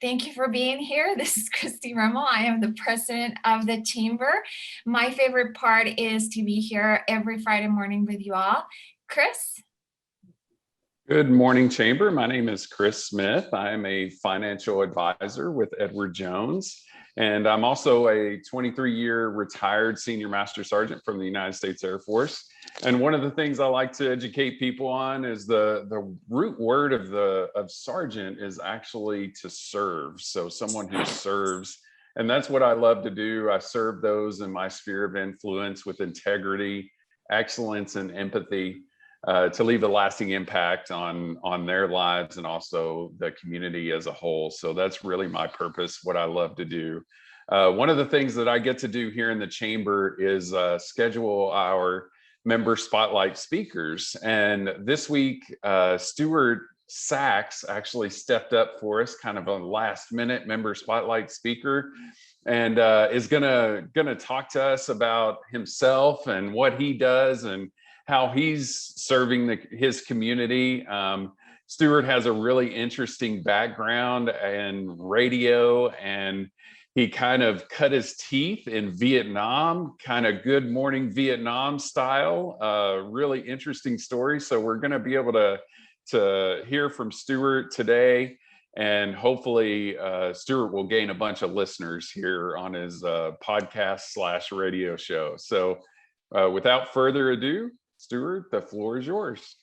Thank you for being here. This is Christy Remmel. I am the president of the Chamber. My favorite part is to be here every Friday morning with you all. Chris? Good morning, Chamber. My name is Chris Smith. I am a financial advisor with Edward Jones, and I'm also a 23-year retired senior master sergeant from the United States Air Force. And one of the things I like to educate people on is the root word of sergeant is actually to serve. So someone who serves, and that's what I love to do. I serve those in my sphere of influence with integrity, excellence, and empathy. To leave a lasting impact on their lives and also the community as a whole. So that's really my purpose, what I love to do. One of the things that I get to do here in the Chamber is schedule our member spotlight speakers. And this week, Stuart Sax actually stepped up for us, kind of a last minute member spotlight speaker, and is gonna talk to us about himself and what he does and how he's serving his community. Stuart has a really interesting background in radio, and he kind of cut his teeth in Vietnam, kind of Good Morning Vietnam style. Really interesting story. So we're going to be able to hear from Stuart today, and hopefully Stuart will gain a bunch of listeners here on his podcast/radio show. So without further ado, Stuart, the floor is yours.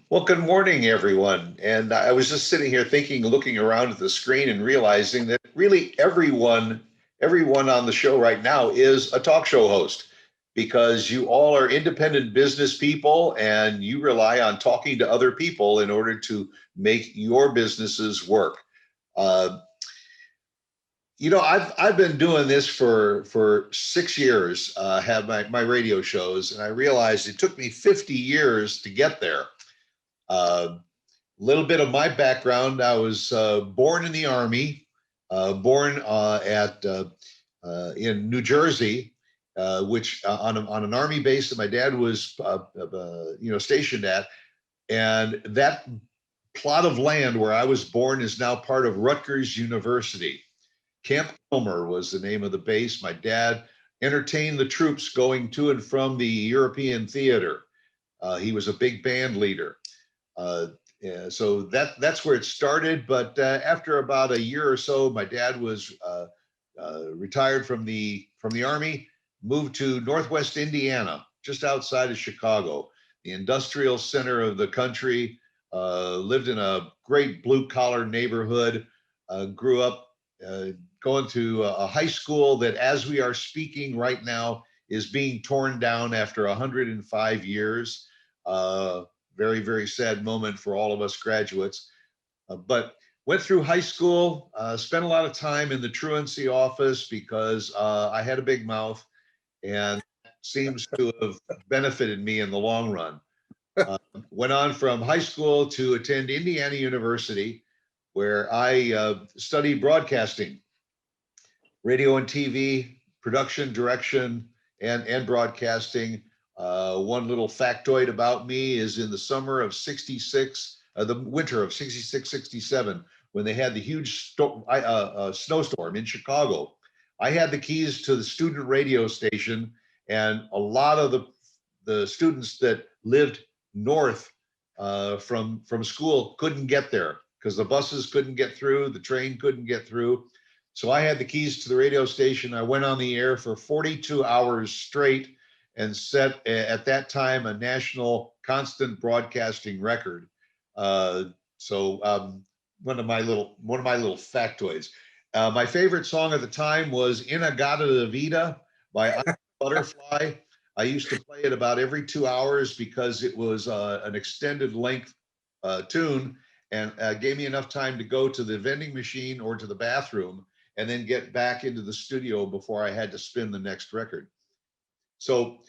Well, good morning, everyone. And I was just sitting here thinking, looking around at the screen and realizing that really everyone on the show right now is a talk show host, because you all are independent business people and you rely on talking to other people in order to make your businesses work. I've been doing this for 6 years, have my radio shows, and I realized it took me 50 years to get there. Little bit of my background: I was born in the Army, born in New Jersey, which on an Army base that my dad was stationed at, and that plot of land where I was born is now part of Rutgers University. Camp Kilmer was the name of the base. My dad entertained the troops going to and from the European theater. He was a big band leader. So that's where it started. But after about a year or so, my dad was retired from the Army, moved to Northwest Indiana, just outside of Chicago, the industrial center of the country. Lived in a great blue-collar neighborhood. Grew up going to a high school that, as we are speaking right now, is being torn down after 105 years. Very, very sad moment for all of us graduates. But went through high school, spent a lot of time in the truancy office because I had a big mouth, and seems to have benefited me in the long run. Went on from high school to attend Indiana University, where I studied broadcasting, radio and TV, production, direction, and broadcasting. One little factoid about me is in the summer of '66, the winter of '66, '67, when they had the huge snowstorm in Chicago, I had the keys to the student radio station, and a lot of the students that lived north from school couldn't get there because the buses couldn't get through, the train couldn't get through. So I had the keys to the radio station. I went on the air for 42 hours straight and set, at that time, a national constant broadcasting record. One of my little factoids. My favorite song at the time was "Inagata de Vida" by Butterfly. I used to play it about every 2 hours because it was an extended length tune, and gave me enough time to go to the vending machine or to the bathroom and then get back into the studio before I had to spin the next record. So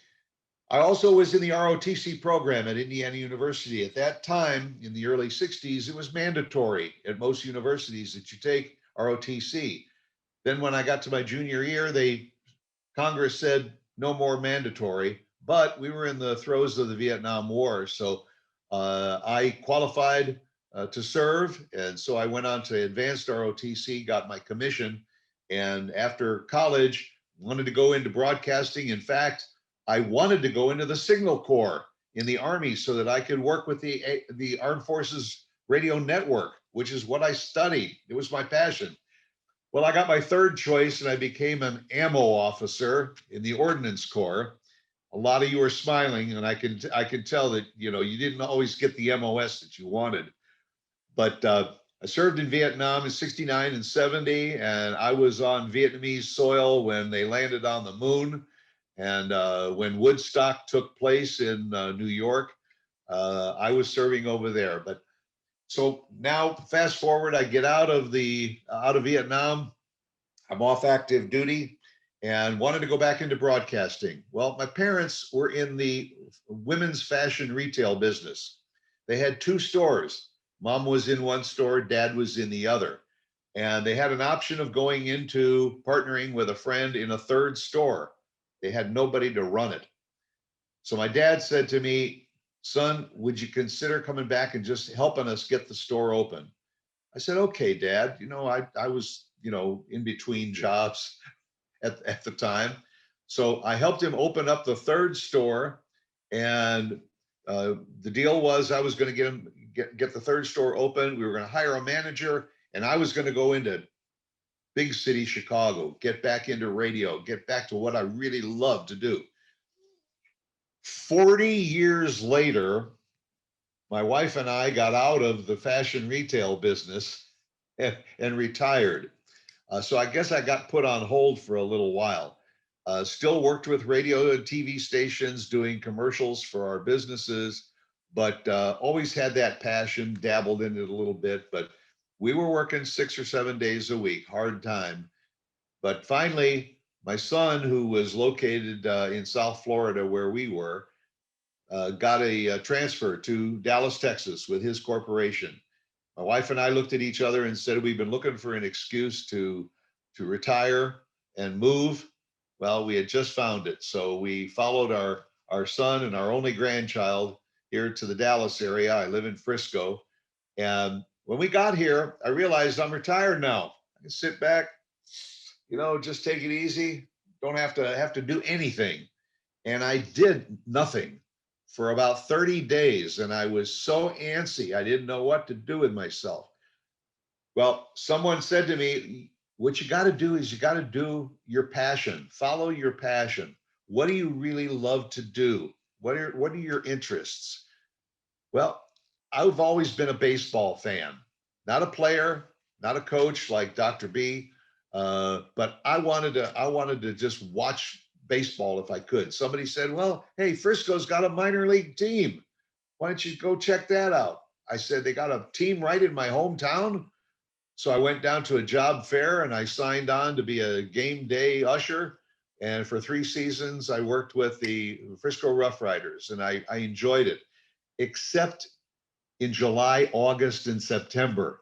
I also was in the ROTC program at Indiana University. At that time, in the early 60s, it was mandatory at most universities that you take ROTC. Then when I got to my junior year, Congress said no more mandatory, but we were in the throes of the Vietnam War. So I qualified to serve. And so I went on to advanced ROTC, got my commission. And after college, wanted to go into broadcasting. In fact, I wanted to go into the Signal Corps in the Army so that I could work with the Armed Forces Radio Network, which is what I studied. It was my passion. Well, I got my third choice and I became an ammo officer in the Ordnance Corps. A lot of you are smiling, and I can tell that you didn't always get the MOS that you wanted. But I served in Vietnam in '69 and '70, and I was on Vietnamese soil when they landed on the moon, and when Woodstock took place in New York, I was serving over there. But so now, fast forward, I get out of Vietnam. I'm off active duty and wanted to go back into broadcasting. Well, my parents were in the women's fashion retail business. They had two stores. Mom was in one store, dad was in the other. And they had an option of going into partnering with a friend in a third store. They had nobody to run it. So my dad said to me, son, would you consider coming back and just helping us get the store open? I said, okay, Dad. I was, in between jobs at the time. So I helped him open up the third store. And the deal was I was going to get the third store open. We were going to hire a manager, and I was going to go into big city Chicago, get back into radio, get back to what I really love to do. 40 years later, my wife and I got out of the fashion retail business and retired. So I guess I got put on hold for a little while. Still worked with radio and TV stations doing commercials for our businesses, but always had that passion, dabbled in it a little bit. But we were working 6 or 7 days a week, hard time. But finally, my son, who was located in South Florida where we were, got a transfer to Dallas, Texas with his corporation. My wife and I looked at each other and said, we've been looking for an excuse to retire and move. Well, we had just found it. So we followed our son and our only grandchild here to the Dallas area. I live in Frisco. And when we got here, I realized I'm retired now. I can sit back, just take it easy. Don't have to do anything. And I did nothing for about 30 days. And I was so antsy. I didn't know what to do with myself. Well, someone said to me, what you got to do is you got to do your passion, follow your passion. What do you really love to do? What are your interests? Well, I've always been a baseball fan, not a player, not a coach like Dr. B, but I wanted to just watch baseball if I could. Somebody said, well, hey, Frisco's got a minor league team. Why don't you go check that out? I said, they got a team right in my hometown. So I went down to a job fair and I signed on to be a game day usher. And for 3 seasons, I worked with the Frisco Rough Riders, and I enjoyed it, except in July, August, and September,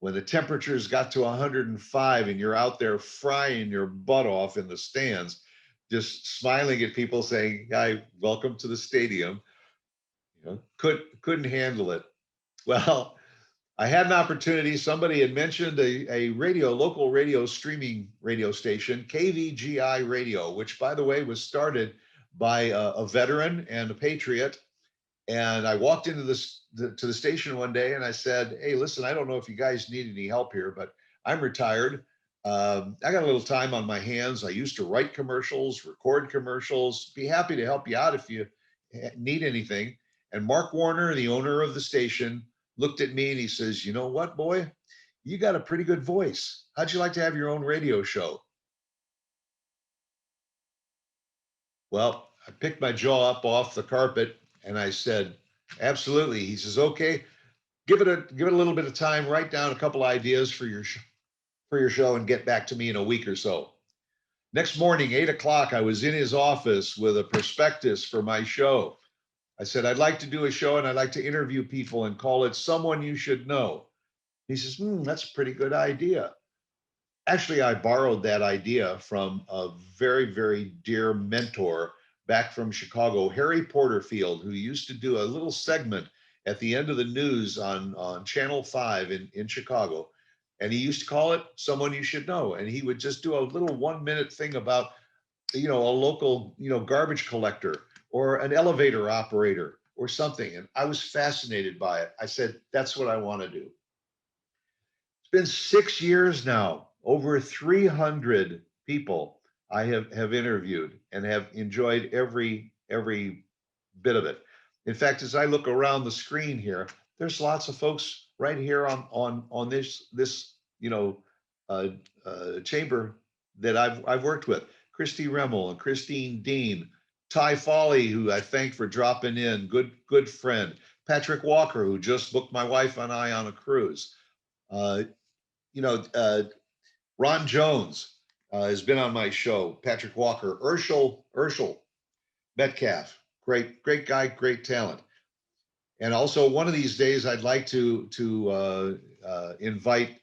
when the temperatures got to 105 and you're out there frying your butt off in the stands, just smiling at people saying, "Hi, welcome to the stadium." Couldn't handle it. Well, I had an opportunity. Somebody had mentioned a local radio streaming radio station, KVGI Radio, which, by the way, was started by a veteran and a patriot. And I walked into to the station one day and I said, hey, listen, I don't know if you guys need any help here, but I'm retired. I got a little time on my hands. I used to write commercials, record commercials, be happy to help you out if you need anything. And Mark Warner, the owner of the station, looked at me and he says, you know what, boy, you got a pretty good voice. How'd you like to have your own radio show? Well, I picked my jaw up off the carpet and I said, absolutely. He says, okay, give it a little bit of time, write down a couple ideas for your show and get back to me in a week or so. Next morning, 8 o'clock, I was in his office with a prospectus for my show. I said, I'd like to do a show and I'd like to interview people and call it Someone You Should Know. He says, that's a pretty good idea. Actually, I borrowed that idea from a very, very dear mentor back from Chicago, Harry Porterfield, who used to do a little segment at the end of the news on Channel 5 in Chicago. And he used to call it Someone You Should Know. And he would just do a little 1-minute thing about, a local, garbage collector or an elevator operator or something. And I was fascinated by it. I said, that's what I want to do. It's been 6 years now, over 300 people I have interviewed and have enjoyed every bit of it. In fact, as I look around the screen here, there's lots of folks right here on this chamber that I've worked with. Christy Remmel and Christine Dean, Ty Foley, who I thank for dropping in, good friend. Patrick Walker, who just booked my wife and I on a cruise. Ron Jones has been on my show. Patrick Walker, Urshel Metcalf, great guy, great talent. And also one of these days, I'd like to invite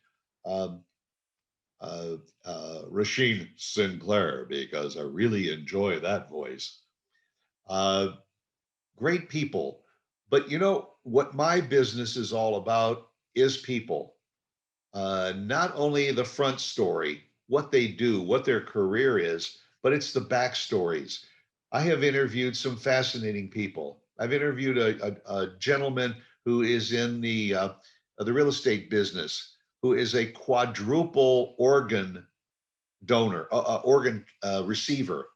Rasheen Sinclair, because I really enjoy that voice. Great people. But what my business is all about is people. Not only the front story, what they do, what their career is, but it's the backstories. I have interviewed some fascinating people. I've interviewed a gentleman who is in the real estate business, who is a quadruple organ donor, organ receiver.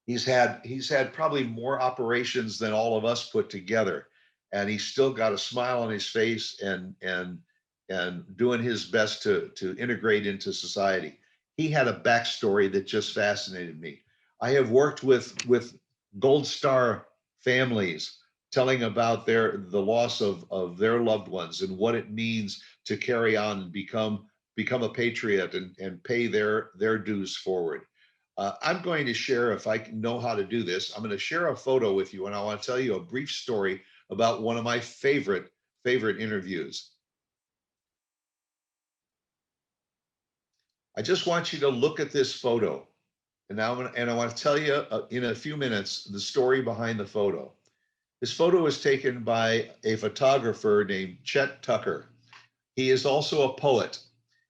He's had probably more operations than all of us put together, and he's still got a smile on his face and doing his best to integrate into society. He had a backstory that just fascinated me. I have worked with Gold Star families telling about the loss of their loved ones and what it means to carry on and become a patriot and pay their dues forward. I'm going to share, if I know how to do this, I'm going to share a photo with you, and I want to tell you a brief story about one of my favorite interviews. I just want you to look at this photo. And I want to tell you in a few minutes the story behind the photo. This photo was taken by a photographer named Chet Tucker. He is also a poet,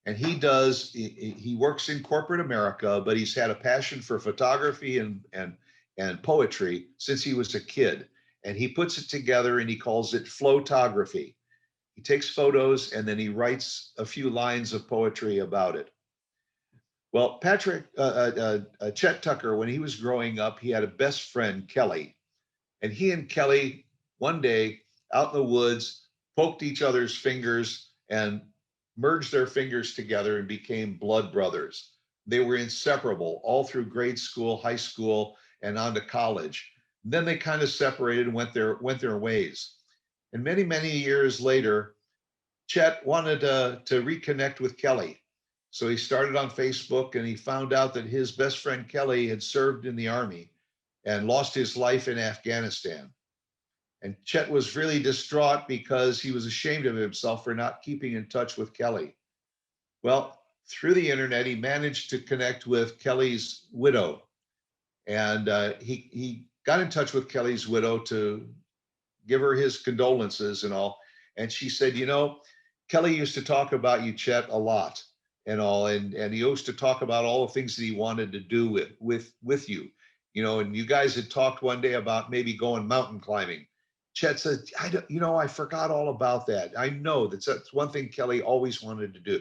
and he works in corporate America, but he's had a passion for photography and poetry since he was a kid. And he puts it together and he calls it flowtography. He takes photos and then he writes a few lines of poetry about it. Well, Chet Tucker, when he was growing up, he had a best friend, Kelly. And he and Kelly, one day out in the woods, poked each other's fingers and merged their fingers together and became blood brothers. They were inseparable all through grade school, high school, and on to college. Then they kind of separated and went their ways. And many, many years later, Chet wanted to reconnect with Kelly. So he started on Facebook, and he found out that his best friend Kelly had served in the army and lost his life in Afghanistan. And Chet was really distraught because he was ashamed of himself for not keeping in touch with Kelly. Well, through the internet, he managed to connect with Kelly's widow. And he got in touch with Kelly's widow to give her his condolences and all. And she said, Kelly used to talk about you, Chet, a lot. And all, and he used to talk about all the things that he wanted to do with you, and you guys had talked one day about maybe going mountain climbing. Chet said, I forgot all about that. I know that's one thing Kelly always wanted to do.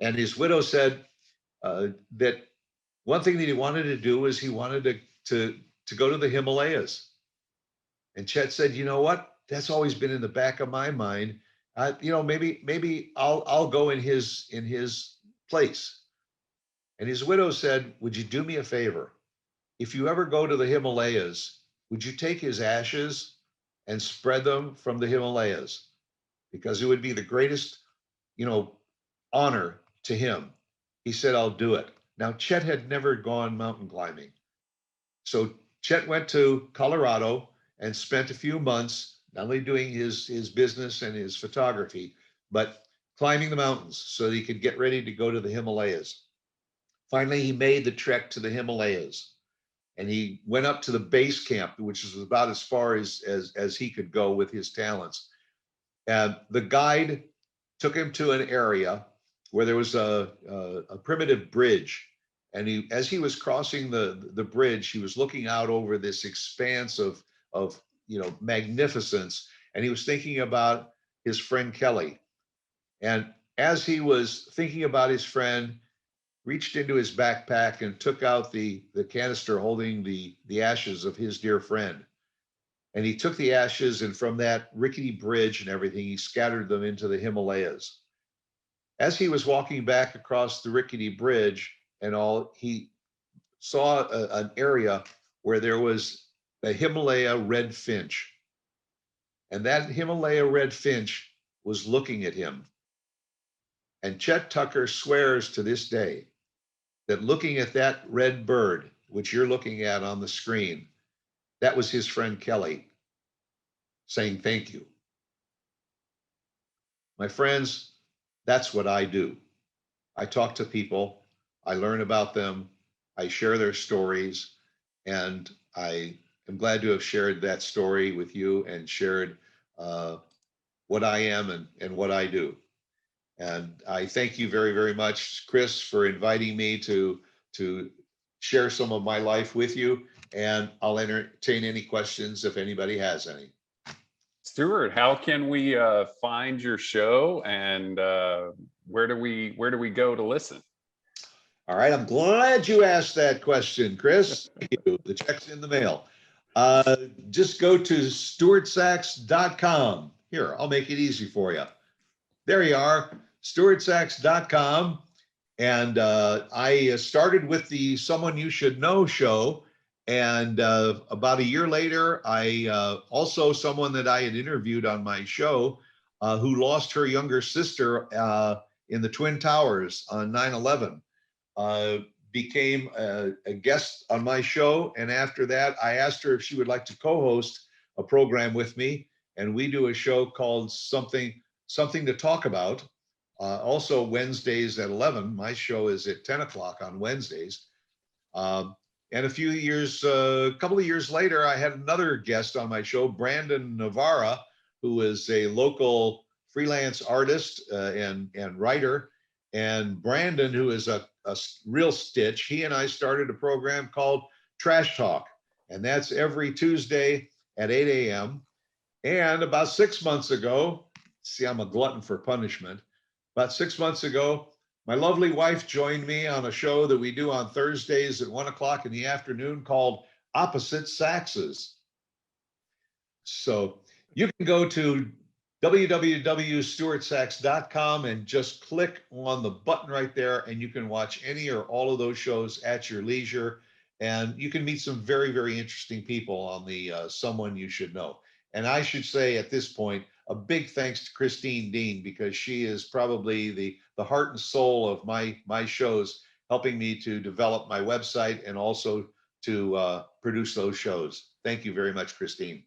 And his widow said that one thing that he wanted to do is he wanted to go to the Himalayas. And Chet said, you know what? That's always been in the back of my mind. Maybe I'll go in his place. And his widow said, would you do me a favor? If you ever go to the Himalayas, would you take his ashes and spread them from the Himalayas? Because it would be the greatest, honor to him. He said, I'll do it. Now, Chet had never gone mountain climbing. So Chet went to Colorado and spent a few months not only doing his business and his photography, but climbing the mountains so that he could get ready to go to the Himalayas. Finally, he made the trek to the Himalayas. and he went up to the base camp, which is about as far as he could go with his talents. And the guide took him to an area where there was a primitive bridge. And as he was crossing the bridge, he was looking out over this expanse of magnificence. And he was thinking about his friend Kelly. And as he was thinking about his friend, reached into his backpack and took out the canister holding the ashes of his dear friend. And he took the ashes, and from that rickety bridge and everything, he scattered them into the Himalayas. As he was walking back across the rickety bridge and all, he saw an area where there was a Himalaya red finch. And that Himalaya red finch was looking at him. And Chet Tucker swears to this day that looking at that red bird, which you're looking at on the screen, that was his friend Kelly saying thank you. My friends, that's what I do. I talk to people, I learn about them, I share their stories, and I am glad to have shared that story with you and shared what I am and what I do. And I thank you very, very much, Chris, for inviting me to share some of my life with you. And I'll entertain any questions if anybody has any. Stuart, how can we find your show, and where do we go to listen? All right, I'm glad you asked that question, Chris. Thank you. The check's in the mail. Just go to stuartsax.com. Here, I'll make it easy for you. There you are, stuartsax.com. And I started with the Someone You Should Know show. And about a year later, I also someone that I had interviewed on my show who lost her younger sister in the Twin Towers on 9/11 became a guest on my show. And after that, I asked her if she would like to co-host a program with me. And we do a show called Something to Talk About. Also Wednesdays at 11. My show is at 10 o'clock on Wednesdays. And a couple of years later, I had another guest on my show, Brandon Navarra, who is a local freelance artist and writer. And Brandon, who is a real stitch, he and I started a program called Trash Talk. And that's every Tuesday at 8 a.m. And about 6 months ago, see, I'm a glutton for punishment. About 6 months ago, my lovely wife joined me on a show that we do on Thursdays at 1 o'clock in the afternoon called Opposite Saxes. So you can go to www.stuartsax.com and just click on the button right there, and you can watch any or all of those shows at your leisure. And you can meet some very, very interesting people on the Someone You Should Know. And I should say at this point, a big thanks to Christine Dean, because she is probably the heart and soul of my shows, helping me to develop my website and also to produce those shows. Thank you very much, Christine.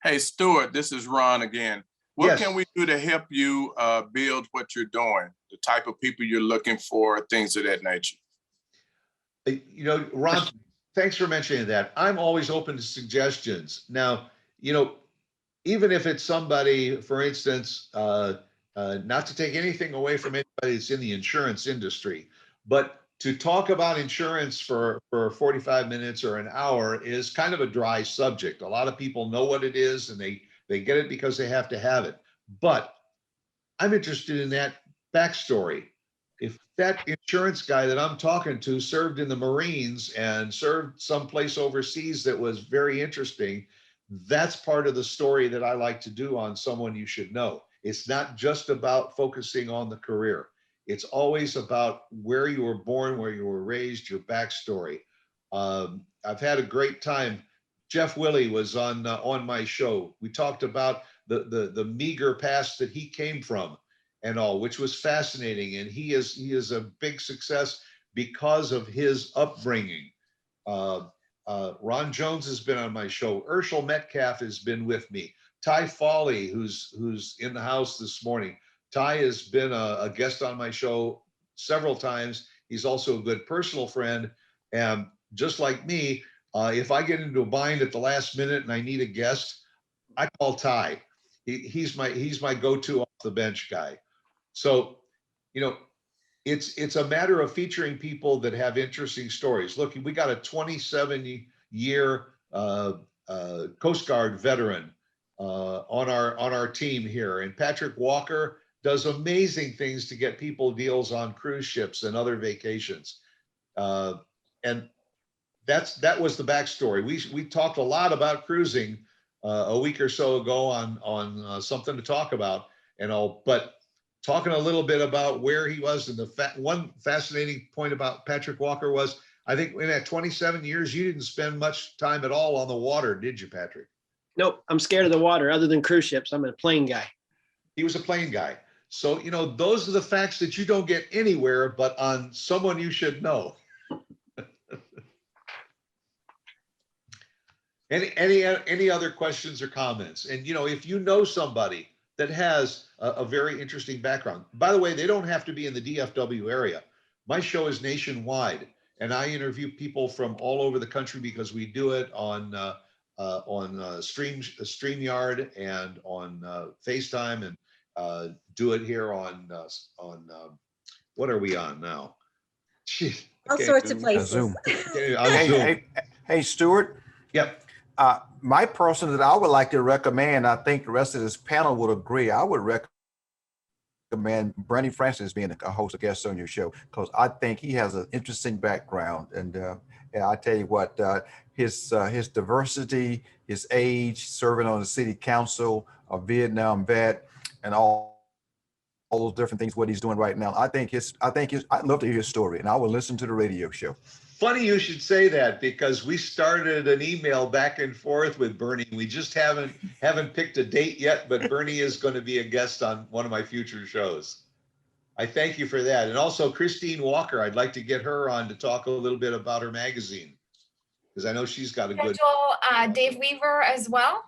Hey, Stuart, this is Ron again. What Yes. can we do to help you build what you're doing, the type of people you're looking for, things of that nature? Ron, thanks for mentioning that. I'm always open to suggestions. Now, even if it's somebody, for instance, not to take anything away from anybody that's in the insurance industry, but to talk about insurance for 45 minutes or an hour is kind of a dry subject. A lot of people know what it is and they get it because they have to have it. But I'm interested in that backstory. If that insurance guy that I'm talking to served in the Marines and served someplace overseas that was very interesting, that's part of the story that I like to do on Someone You Should Know. It's not just about focusing on the career. It's always about where you were born, where you were raised, your backstory. I've had a great time. Jeff Willey was on my show. We talked about the meager past that he came from and all, which was fascinating. And he is a big success because of his upbringing. Ron Jones has been on my show. Urshel Metcalf has been with me. Ty Foley, who's in the house this morning. Ty has been a guest on my show several times. He's also a good personal friend. And just like me, if I get into a bind at the last minute and I need a guest, I call Ty. He's my go-to off the bench guy. So, you know, it's a matter of featuring people that have interesting stories. Look, we got a 27-year Coast Guard veteran on our team here, and Patrick Walker does amazing things to get people deals on cruise ships and other vacations. And that was the backstory. We talked a lot about cruising a week or so ago on something to talk about and all, but talking a little bit about where he was, and one fascinating point about Patrick Walker was, I think in that 27 years, you didn't spend much time at all on the water, did you, Patrick? Nope, I'm scared of the water. Other than cruise ships, I'm a plane guy. He was a plane guy. So, you know, those are the facts that you don't get anywhere but on someone you should know. Any other questions or comments? And, you know, if you know somebody that has a very interesting background, by the way, they don't have to be in the DFW area. My show is nationwide, and I interview people from all over the country because we do it on StreamYard and on FaceTime, and do it here on what are we on now? Jeez, All sorts of places. Zoom. On Zoom. Hey, Stuart. Yep. My person that I would like to recommend, I think the rest of this panel would agree, I would recommend Bernie Francis being a host, a guest on your show, because I think he has an interesting background. And I tell you what, his diversity, his age, serving on the city council, a Vietnam vet, and all those different things, what he's doing right now. I'd love to hear his story, and I will listen to the radio show. Funny you should say that, because we started an email back and forth with Bernie. We just haven't picked a date yet, but Bernie is going to be a guest on one of my future shows. I thank you for that. And also Christine Walker, I'd like to get her on to talk a little bit about her magazine, because I know she's got a good. Dave Weaver as well.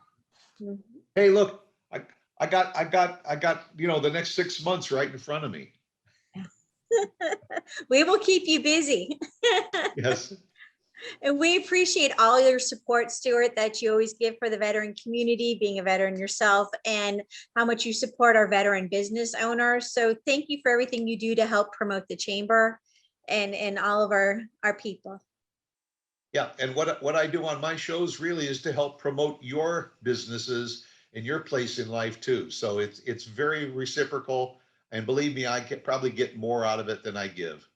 Hey, look, I got, you know, the next 6 months right in front of me. We will keep you busy. Yes. And we appreciate all your support, Stuart, that you always give for the veteran community, being a veteran yourself, and how much you support our veteran business owners. So thank you for everything you do to help promote the chamber and all of our people. Yeah, and what I do on my shows really is to help promote your businesses and your place in life too. So it's very reciprocal. And believe me, I can probably get more out of it than I give.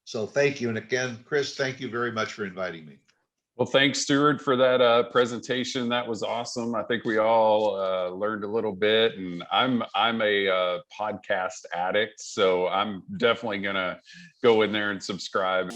So thank you. And again, Chris, thank you very much for inviting me. Well, thanks, Stuart, for that presentation. That was awesome. I think we all learned a little bit, and I'm a podcast addict, so I'm definitely gonna go in there and subscribe.